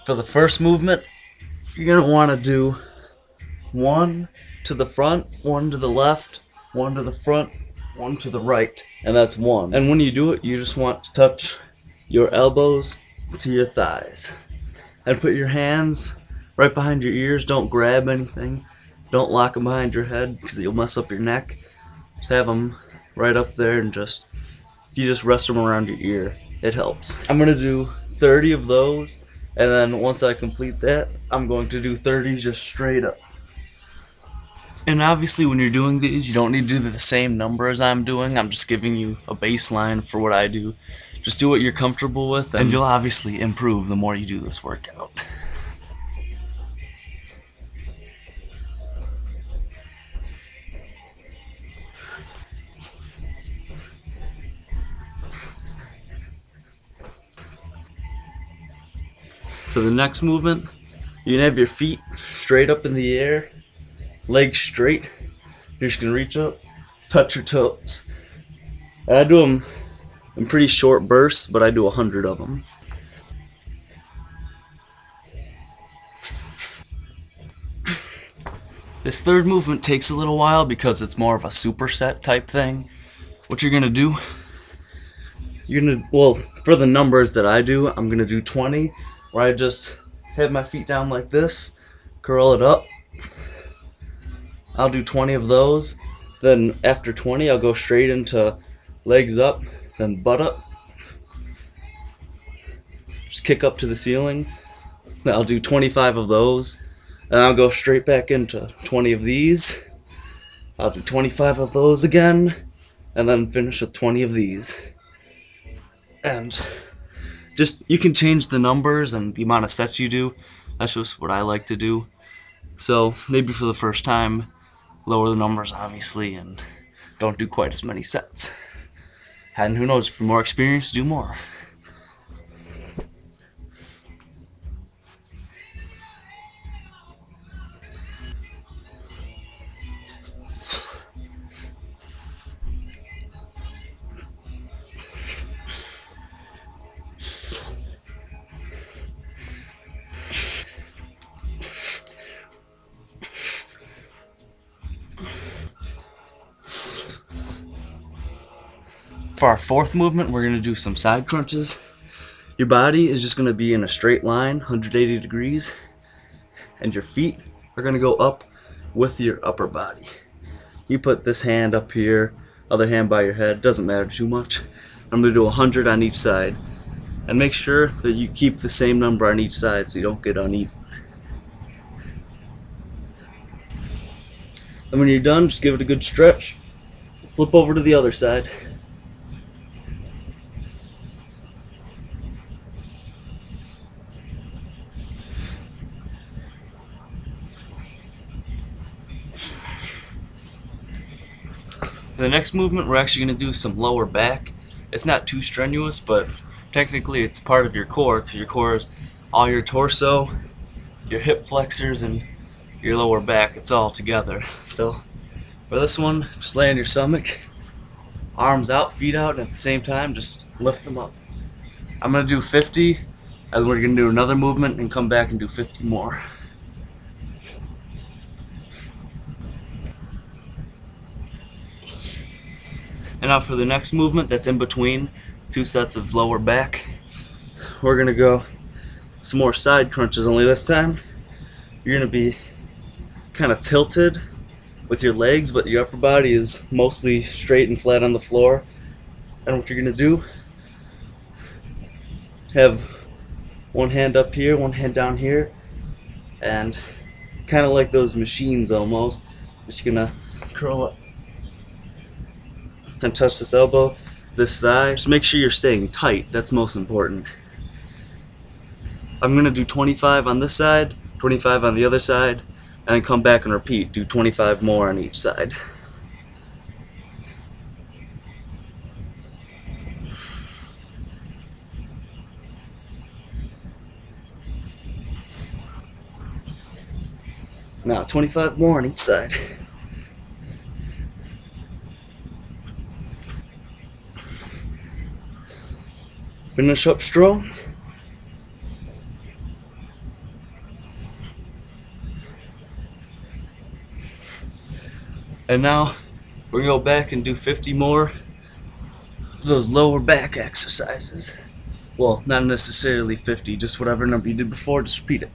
For the first movement, you're going to want to do 1 to the front, 1 to the left, 1 to the front, 1 to the right, and that's 1. And when you do it, you just want to touch your elbows to your thighs and put your hands right behind your ears. Don't grab anything, don't lock them behind your head because you'll mess up your neck. Just have them right up there, and if you just rest them around your ear, it helps. I'm going to do 30 of those, and then once I complete that, I'm going to do 30 just straight up. And obviously when you're doing these, you don't need to do the same number as I'm doing. I'm just giving you a baseline for what I do. Just do what you're comfortable with, and you'll obviously improve the more you do this workout. For the next movement, you can have your feet straight up in the air, legs straight. You're just going to reach up, touch your toes. And I do them in pretty short bursts, but I do 100 of them. This third movement takes a little while because it's more of a superset type thing. What you're going to do, for the numbers that I do, I'm going to do 20, where I just have my feet down like this, curl it up. I'll do 20 of those. Then after 20, I'll go straight into legs up, then butt up. Just kick up to the ceiling. Then I'll do 25 of those. And I'll go straight back into 20 of these. I'll do 25 of those again, and then finish with 20 of these. And you can change the numbers and the amount of sets you do. That's just what I like to do. So maybe for the first time, lower the numbers obviously, and don't do quite as many sets. And who knows, for more experience, do more. For our fourth movement, we're going to do some side crunches. Your body is just going to be in a straight line, 180 degrees, and your feet are going to go up with your upper body. You put this hand up here, other hand by your head, doesn't matter too much. I'm going to do 100 on each side, and make sure that you keep the same number on each side so you don't get uneven. And when you're done, just give it a good stretch, flip over to the other side. For the next movement, we're actually going to do some lower back. It's not too strenuous, but technically it's part of your core, because your core is all your torso, your hip flexors, and your lower back. It's all together. So for this one, just lay on your stomach, arms out, feet out, and at the same time, just lift them up. I'm going to do 50, and then we're going to do another movement and come back and do 50 more. And now for the next movement that's in between 2 sets of lower back, we're going to go some more side crunches, only this time you're going to be kind of tilted with your legs, but your upper body is mostly straight and flat on the floor. And what you're going to do, have one hand up here, one hand down here, and kind of like those machines almost, just going to curl up and touch this elbow, this thigh. Just make sure you're staying tight. That's most important. I'm going to do 25 on this side, 25 on the other side, and then come back and repeat. Do 25 more on each side. Now 25 more on each side. Finish up strong. And now we're going to go back and do 50 more of those lower back exercises. Well, not necessarily 50, just whatever number you did before, just repeat it.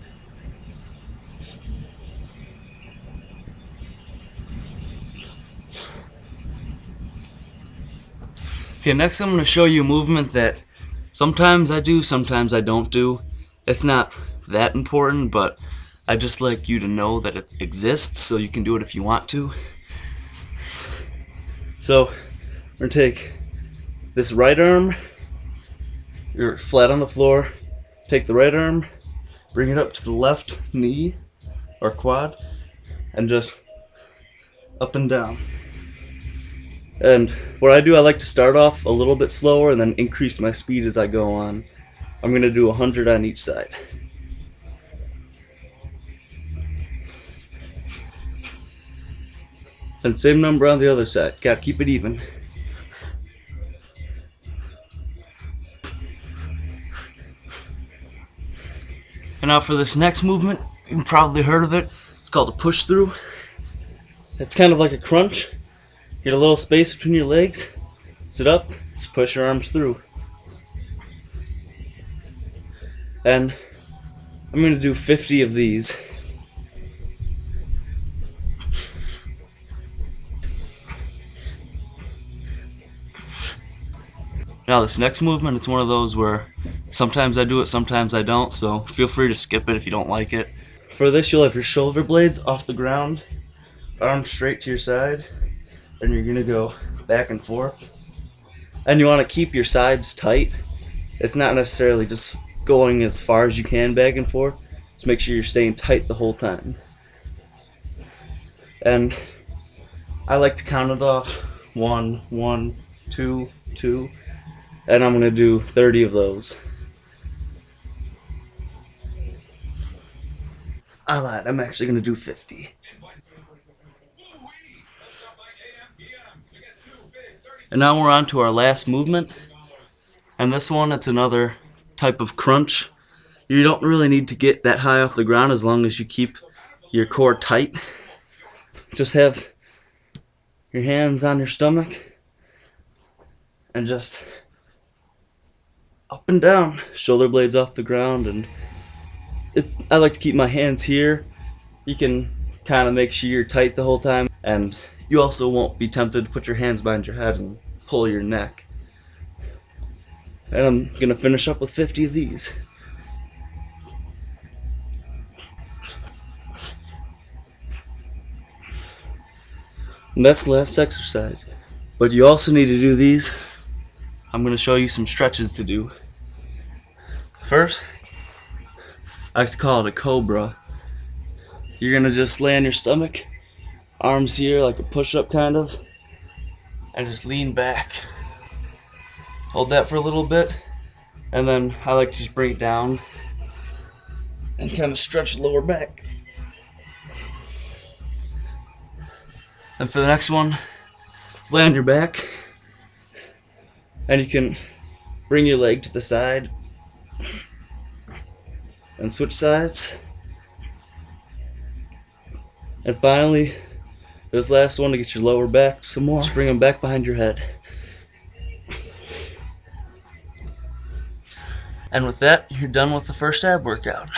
Okay, next I'm going to show you a movement that sometimes I do, sometimes I don't do. It's not that important, but I just like you to know that it exists so you can do it if you want to. So, we're going to take this right arm, you're flat on the floor, take the right arm, bring it up to the left knee or quad, and just up and down. And what I do, I like to start off a little bit slower and then increase my speed as I go on. I'm going to do 100 on each side. And same number on the other side. Gotta keep it even. And now for this next movement, you've probably heard of it. It's called a push through. It's kind of like a crunch. Get a little space between your legs, sit up, just push your arms through. And I'm going to do 50 of these. Now this next movement, it's one of those where sometimes I do it, sometimes I don't, so feel free to skip it if you don't like it. For this, you'll have your shoulder blades off the ground, arms straight to your side, and you're going to go back and forth. And you want to keep your sides tight. It's not necessarily just going as far as you can back and forth. Just make sure you're staying tight the whole time. And I like to count it off. 1, 1, 2, 2. And I'm going to do 30 of those. I lied. I'm actually going to do 50. And now we're on to our last movement. And this one, it's another type of crunch. You don't really need to get that high off the ground as long as you keep your core tight. Just have your hands on your stomach and just up and down, shoulder blades off the ground. And I like to keep my hands here. You can kind of make sure you're tight the whole time, and you also won't be tempted to put your hands behind your head and pull your neck. And I'm going to finish up with 50 of these. And that's the last exercise. But you also need to do these. I'm going to show you some stretches to do. First, I like to call it a cobra. You're going to just lay on your stomach, arms here like a push-up kind of, and just lean back. Hold that for a little bit, and then I like to just bring it down and kind of stretch the lower back. And for the next one, just lay on your back, and you can bring your leg to the side and switch sides. And finally, this last one to get your lower back some more. Just bring them back behind your head. And with that, you're done with the first ab workout.